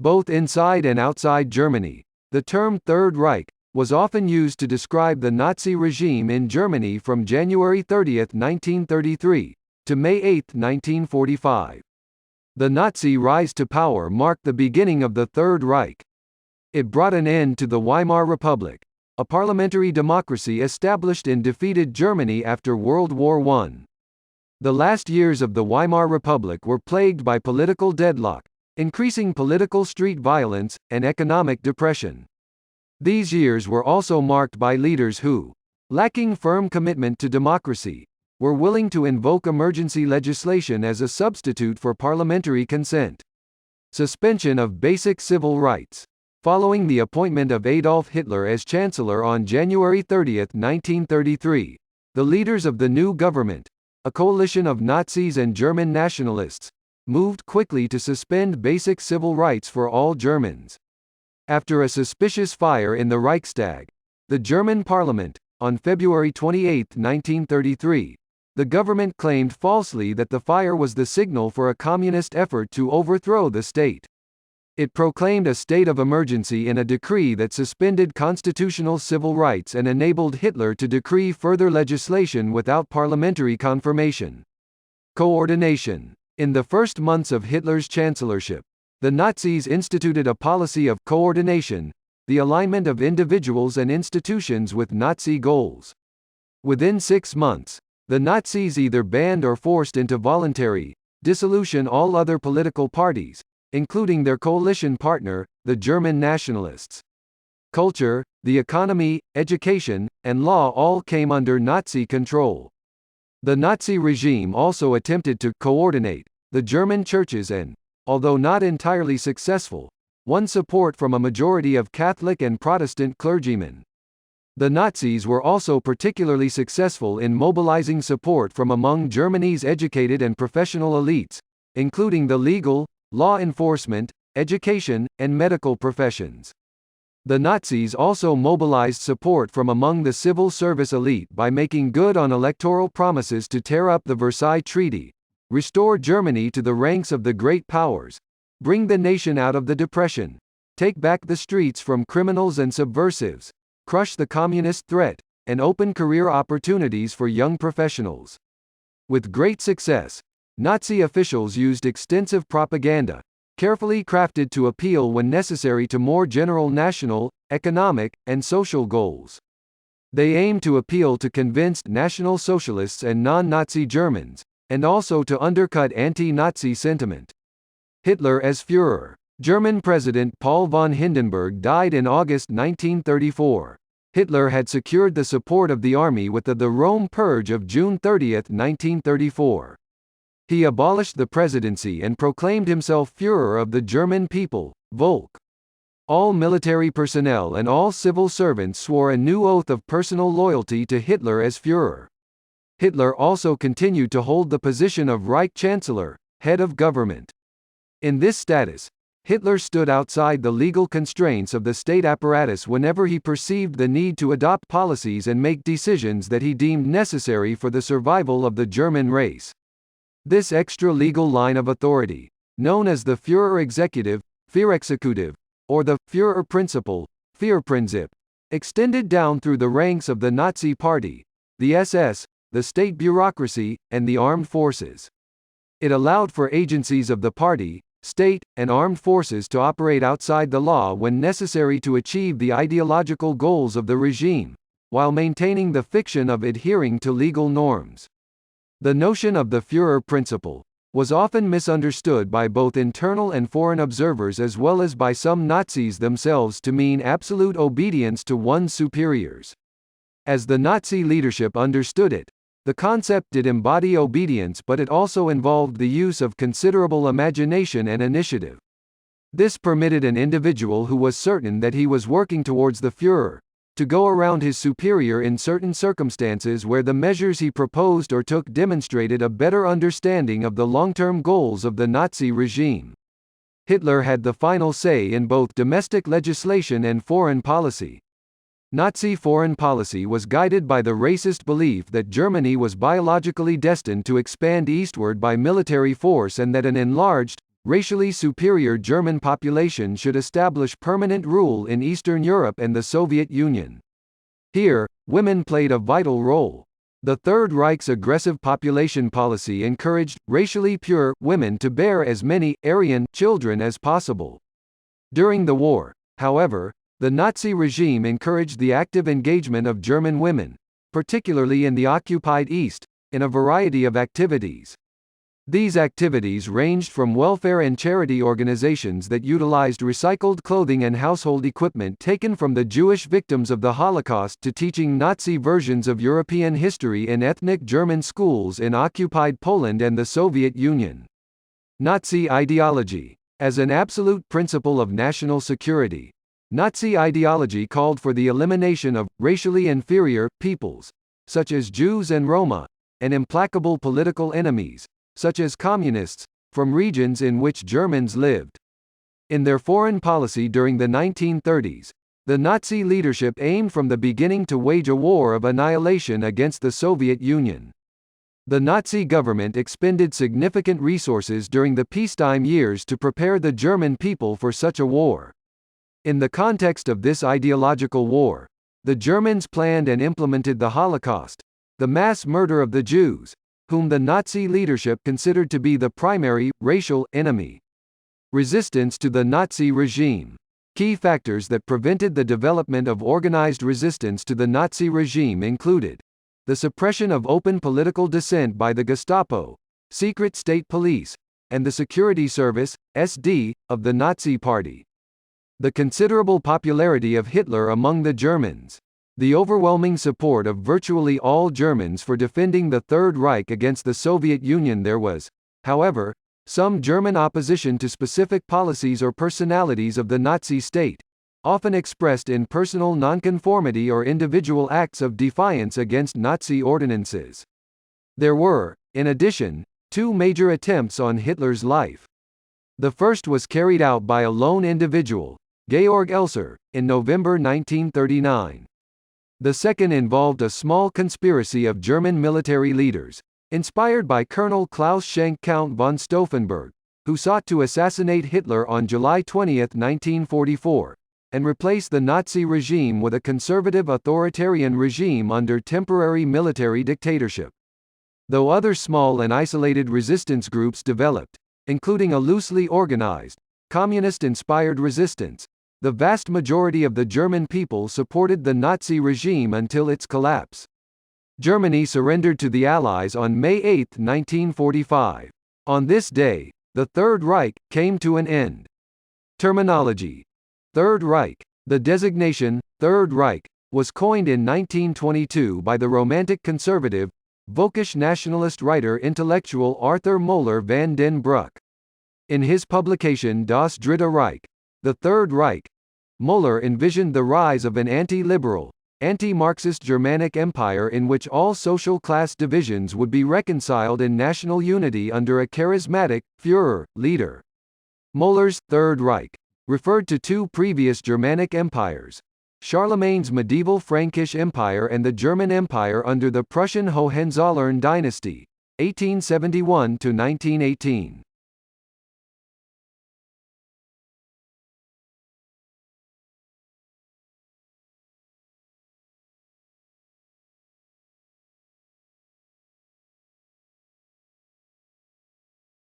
Both inside and outside Germany, the term Third Reich was often used to describe the Nazi regime in Germany from January 30, 1933, to May 8, 1945. The Nazi rise to power marked the beginning of the Third Reich. It brought an end to the Weimar Republic, a parliamentary democracy established in defeated Germany after World War I. The last years of the Weimar Republic were plagued by political deadlock, increasing political street violence, and economic depression. These years were also marked by leaders who, lacking firm commitment to democracy, were willing to invoke emergency legislation as a substitute for parliamentary consent. Suspension of basic civil rights. Following the appointment of Adolf Hitler as chancellor on January 30, 1933, the leaders of the new government, a coalition of Nazis and German nationalists, moved quickly to suspend basic civil rights for all Germans. After a suspicious fire in the Reichstag, the German parliament, on February 28, 1933, the government claimed falsely that the fire was the signal for a communist effort to overthrow the state. It proclaimed a state of emergency in a decree that suspended constitutional civil rights and enabled Hitler to decree further legislation without parliamentary confirmation. Coordination. In the first months of Hitler's chancellorship, the Nazis instituted a policy of coordination, the alignment of individuals and institutions with Nazi goals. Within 6 months, the Nazis either banned or forced into voluntary dissolution all other political parties, including their coalition partner, the German nationalists. Culture, the economy, education, and law all came under Nazi control. The Nazi regime also attempted to coordinate the German churches and, although not entirely successful, won support from a majority of Catholic and Protestant clergymen. The Nazis were also particularly successful in mobilizing support from among Germany's educated and professional elites, including the legal, law enforcement, education, and medical professions. The Nazis also mobilized support from among the civil service elite by making good on electoral promises to tear up the Versailles Treaty, restore Germany to the ranks of the great powers, bring the nation out of the Depression, take back the streets from criminals and subversives, crush the communist threat, and open career opportunities for young professionals. With great success, Nazi officials used extensive propaganda, carefully crafted to appeal when necessary to more general national, economic, and social goals. They aimed to appeal to convinced National Socialists and non-Nazi Germans, and also to undercut anti-Nazi sentiment. Hitler as Führer. German President Paul von Hindenburg died in August 1934. Hitler had secured the support of the army with the Rome Purge of June 30, 1934. He abolished the presidency and proclaimed himself Führer of the German people, Volk. All military personnel and all civil servants swore a new oath of personal loyalty to Hitler as Führer. Hitler also continued to hold the position of Reich Chancellor, head of government. In this status, Hitler stood outside the legal constraints of the state apparatus whenever he perceived the need to adopt policies and make decisions that he deemed necessary for the survival of the German race. This extra-legal line of authority, known as the Fuhrer Executive, Führerexekutive, or the Fuhrer Principle, Führerprinzip, extended down through the ranks of the Nazi Party, the SS, the state bureaucracy, and the armed forces. It allowed for agencies of the party, state, and armed forces to operate outside the law when necessary to achieve the ideological goals of the regime, while maintaining the fiction of adhering to legal norms. The notion of the Fuhrer Principle was often misunderstood by both internal and foreign observers as well as by some Nazis themselves to mean absolute obedience to one's superiors. As the Nazi leadership understood it, the concept did embody obedience, but it also involved the use of considerable imagination and initiative. This permitted an individual who was certain that he was working towards the Führer to go around his superior in certain circumstances where the measures he proposed or took demonstrated a better understanding of the long-term goals of the Nazi regime. Hitler had the final say in both domestic legislation and foreign policy. Nazi foreign policy was guided by the racist belief that Germany was biologically destined to expand eastward by military force and that an enlarged, racially superior German population should establish permanent rule in Eastern Europe and the Soviet Union. Here, women played a vital role. The Third Reich's aggressive population policy encouraged racially pure women to bear as many Aryan children as possible. During the war, however, the Nazi regime encouraged the active engagement of German women, particularly in the occupied East, in a variety of activities. These activities ranged from welfare and charity organizations that utilized recycled clothing and household equipment taken from the Jewish victims of the Holocaust to teaching Nazi versions of European history in ethnic German schools in occupied Poland and the Soviet Union. Nazi ideology. As an absolute principle of national security, Nazi ideology called for the elimination of racially inferior peoples, such as Jews and Roma, and implacable political enemies, such as communists, from regions in which Germans lived. In their foreign policy during the 1930s, the Nazi leadership aimed from the beginning to wage a war of annihilation against the Soviet Union. The Nazi government expended significant resources during the peacetime years to prepare the German people for such a war. In the context of this ideological war, the Germans planned and implemented the Holocaust, the mass murder of the Jews, whom the Nazi leadership considered to be the primary racial enemy. Resistance to the Nazi regime. Key factors that prevented the development of organized resistance to the Nazi regime included the suppression of open political dissent by the Gestapo, secret state police, and the security service, SD, of the Nazi Party. The considerable popularity of Hitler among the Germans. The overwhelming support of virtually all Germans for defending the Third Reich against the Soviet Union. There was, however, some German opposition to specific policies or personalities of the Nazi state, often expressed in personal nonconformity or individual acts of defiance against Nazi ordinances. There were, in addition, two major attempts on Hitler's life. The first was carried out by a lone individual, Georg Elser, in November 1939. The second involved a small conspiracy of German military leaders, inspired by Colonel Klaus Schenk Count von Stauffenberg, who sought to assassinate Hitler on July 20, 1944, and replace the Nazi regime with a conservative authoritarian regime under temporary military dictatorship. Though other small and isolated resistance groups developed, including a loosely organized, communist-inspired resistance, the vast majority of the German people supported the Nazi regime until its collapse. Germany surrendered to the Allies on May 8, 1945. On this day, the Third Reich came to an end. Terminology. Third Reich. The designation, Third Reich, was coined in 1922 by the Romantic conservative, Völkisch nationalist writer intellectual Arthur Moeller van den Broek. In his publication Das Dritte Reich, The Third Reich, Moeller envisioned the rise of an anti-liberal, anti-Marxist Germanic empire in which all social class divisions would be reconciled in national unity under a charismatic Führer leader. Moeller's Third Reich referred to two previous Germanic empires, Charlemagne's medieval Frankish Empire and the German Empire under the Prussian Hohenzollern dynasty, 1871 to 1918.